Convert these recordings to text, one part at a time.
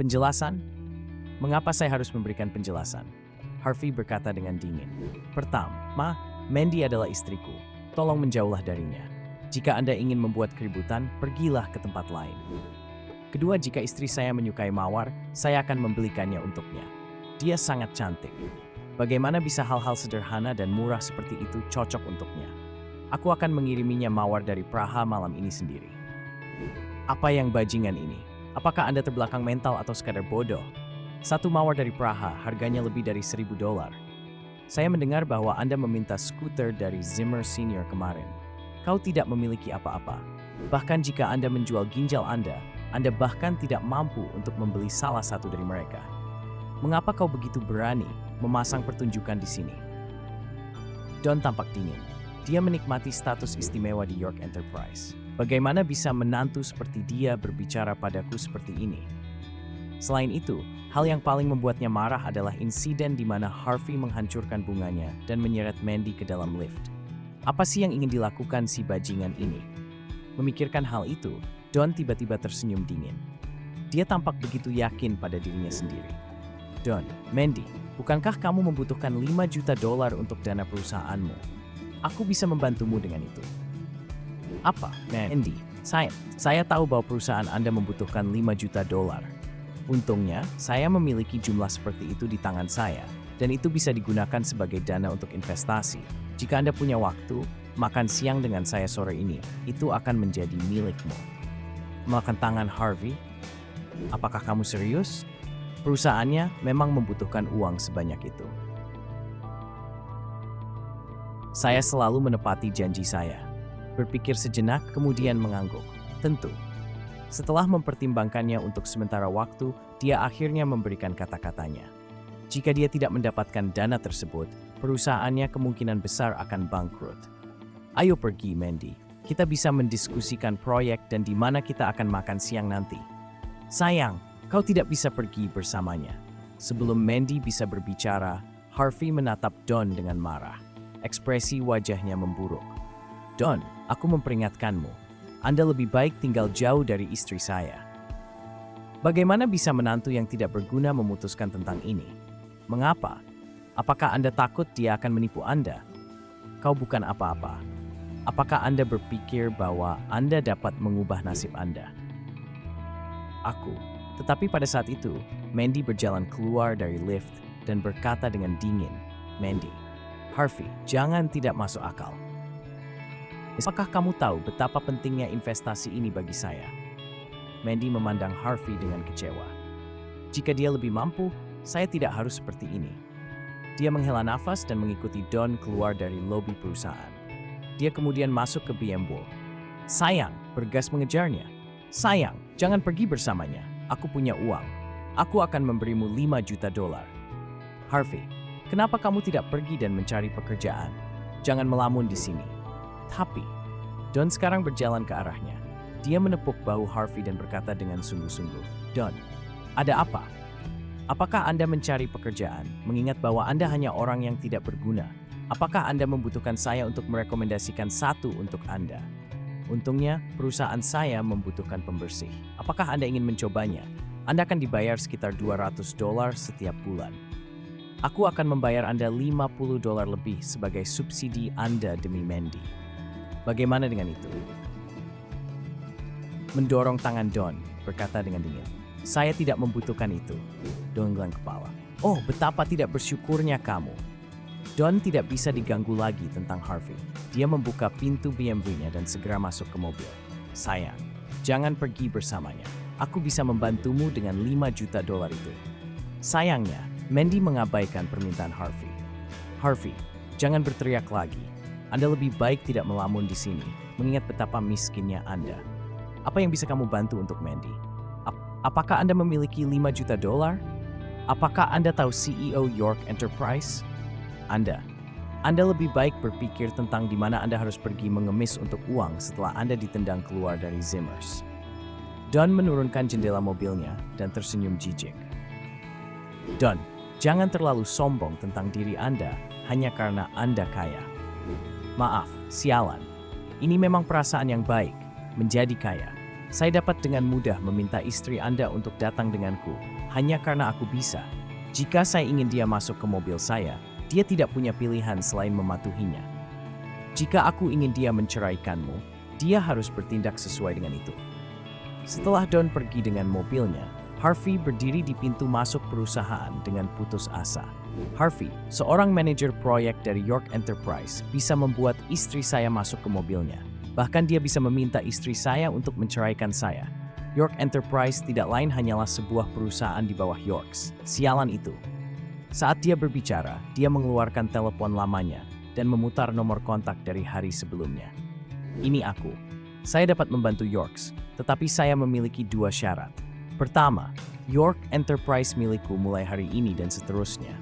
Penjelasan? Mengapa saya harus memberikan penjelasan? Harvey berkata dengan dingin. Pertama, Mandy adalah istriku. Tolong menjauhlah darinya. Jika Anda ingin membuat keributan, pergilah ke tempat lain. Kedua, jika istri saya menyukai mawar, saya akan membelikannya untuknya. Dia sangat cantik. Bagaimana bisa hal-hal sederhana dan murah seperti itu cocok untuknya? Aku akan mengiriminya mawar dari Praha malam ini sendiri. Apa yang bajingan ini? Apakah Anda terbelakang mental atau sekadar bodoh? Satu mawar dari Praha harganya lebih dari $1.000. Saya mendengar bahwa Anda meminta skuter dari Zimmer Senior kemarin. Kau tidak memiliki apa-apa. Bahkan jika Anda menjual ginjal Anda bahkan tidak mampu untuk membeli salah satu dari mereka. Mengapa kau begitu berani memasang pertunjukan di sini? Don tampak dingin. Dia menikmati status istimewa di York Enterprise. Bagaimana bisa menantu seperti dia berbicara padaku seperti ini? Selain itu, hal yang paling membuatnya marah adalah insiden di mana Harvey menghancurkan bunganya dan menyeret Mandy ke dalam lift. Apa sih yang ingin dilakukan si bajingan ini? Memikirkan hal itu, Don tiba-tiba tersenyum dingin. Dia tampak begitu yakin pada dirinya sendiri. Don, Mandy, bukankah kamu membutuhkan $5 juta untuk dana perusahaanmu? Aku bisa membantumu dengan itu. Apa, Mandy? Saya tahu bahwa perusahaan Anda membutuhkan $5 juta. Untungnya, saya memiliki jumlah seperti itu di tangan saya, dan itu bisa digunakan sebagai dana untuk investasi. Jika Anda punya waktu, makan siang dengan saya sore ini, itu akan menjadi milikmu. Melakukan tangan Harvey? Apakah kamu serius? Perusahaannya memang membutuhkan uang sebanyak itu. Saya selalu menepati janji saya. Berpikir sejenak, kemudian mengangguk. Tentu. Setelah mempertimbangkannya untuk sementara waktu, dia akhirnya memberikan kata-katanya. Jika dia tidak mendapatkan dana tersebut, perusahaannya kemungkinan besar akan bangkrut. Ayo pergi, Mandy. Kita bisa mendiskusikan proyek dan di mana kita akan makan siang nanti. Sayang, kau tidak bisa pergi bersamanya. Sebelum Mandy bisa berbicara, Harvey menatap Don dengan marah. Ekspresi wajahnya memburuk. Don, aku memperingatkanmu. Anda lebih baik tinggal jauh dari istri saya. Bagaimana bisa menantu yang tidak berguna memutuskan tentang ini? Mengapa? Apakah Anda takut dia akan menipu Anda? Kau bukan apa-apa. Apakah Anda berpikir bahwa Anda dapat mengubah nasib Anda? Aku. Tetapi pada saat itu, Mandy berjalan keluar dari lift dan berkata dengan dingin, Mandy, Harvey, jangan tidak masuk akal. Apakah kamu tahu betapa pentingnya investasi ini bagi saya? Mandy memandang Harvey dengan kecewa. Jika dia lebih mampu, saya tidak harus seperti ini. Dia menghela nafas dan mengikuti Don keluar dari lobi perusahaan. Dia kemudian masuk ke BMW. Sayang, bergas mengejarnya. Sayang, jangan pergi bersamanya. Aku punya uang. Aku akan memberimu $5 juta. Harvey, kenapa kamu tidak pergi dan mencari pekerjaan? Jangan melamun di sini. Tapi, Don sekarang berjalan ke arahnya. Dia menepuk bahu Harvey dan berkata dengan sungguh-sungguh, Don, ada apa? Apakah Anda mencari pekerjaan, mengingat bahwa Anda hanya orang yang tidak berguna? Apakah Anda membutuhkan saya untuk merekomendasikan satu untuk Anda? Untungnya, perusahaan saya membutuhkan pembersih. Apakah Anda ingin mencobanya? Anda akan dibayar sekitar $200 setiap bulan. Aku akan membayar Anda $50 lebih sebagai subsidi Anda demi Mandy. Bagaimana dengan itu? Mendorong tangan Don, berkata dengan dingin. Saya tidak membutuhkan itu. Don geleng kepala. Oh, betapa tidak bersyukurnya kamu. Don tidak bisa diganggu lagi tentang Harvey. Dia membuka pintu BMW-nya dan segera masuk ke mobil. Sayang, jangan pergi bersamanya. Aku bisa membantumu dengan $5 juta itu. Sayangnya, Mandy mengabaikan permintaan Harvey. Harvey, jangan berteriak lagi. Anda lebih baik tidak melamun di sini, mengingat betapa miskinnya Anda. Apa yang bisa kamu bantu untuk Mandy? Apakah Anda memiliki $5 juta? Apakah Anda tahu CEO York Enterprise? Anda lebih baik berpikir tentang di mana Anda harus pergi mengemis untuk uang setelah Anda ditendang keluar dari Zimmers. Don menurunkan jendela mobilnya dan tersenyum jijik. Don, jangan terlalu sombong tentang diri Anda hanya karena Anda kaya. Maaf, sialan. Ini memang perasaan yang baik, menjadi kaya. Saya dapat dengan mudah meminta istri Anda untuk datang denganku, hanya karena aku bisa. Jika saya ingin dia masuk ke mobil saya, dia tidak punya pilihan selain mematuhinya. Jika aku ingin dia menceraikanmu, dia harus bertindak sesuai dengan itu. Setelah Don pergi dengan mobilnya, Harvey berdiri di pintu masuk perusahaan dengan putus asa. Harvey, seorang manajer proyek dari York Enterprise, bisa membuat istri saya masuk ke mobilnya. Bahkan dia bisa meminta istri saya untuk menceraikan saya. York Enterprise tidak lain hanyalah sebuah perusahaan di bawah Yorks. Sialan itu. Saat dia berbicara, dia mengeluarkan telepon lamanya dan memutar nomor kontak dari hari sebelumnya. Ini aku. Saya dapat membantu Yorks, tetapi saya memiliki 2 syarat. Pertama, York Enterprise milikku mulai hari ini dan seterusnya.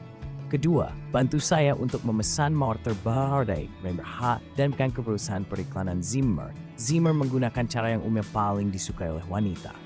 Kedua, bantu saya untuk memesan mawar terbaru dari Member dan bukan ke perusahaan periklanan Zimmer. Zimmer menggunakan cara yang umumnya paling disukai oleh wanita.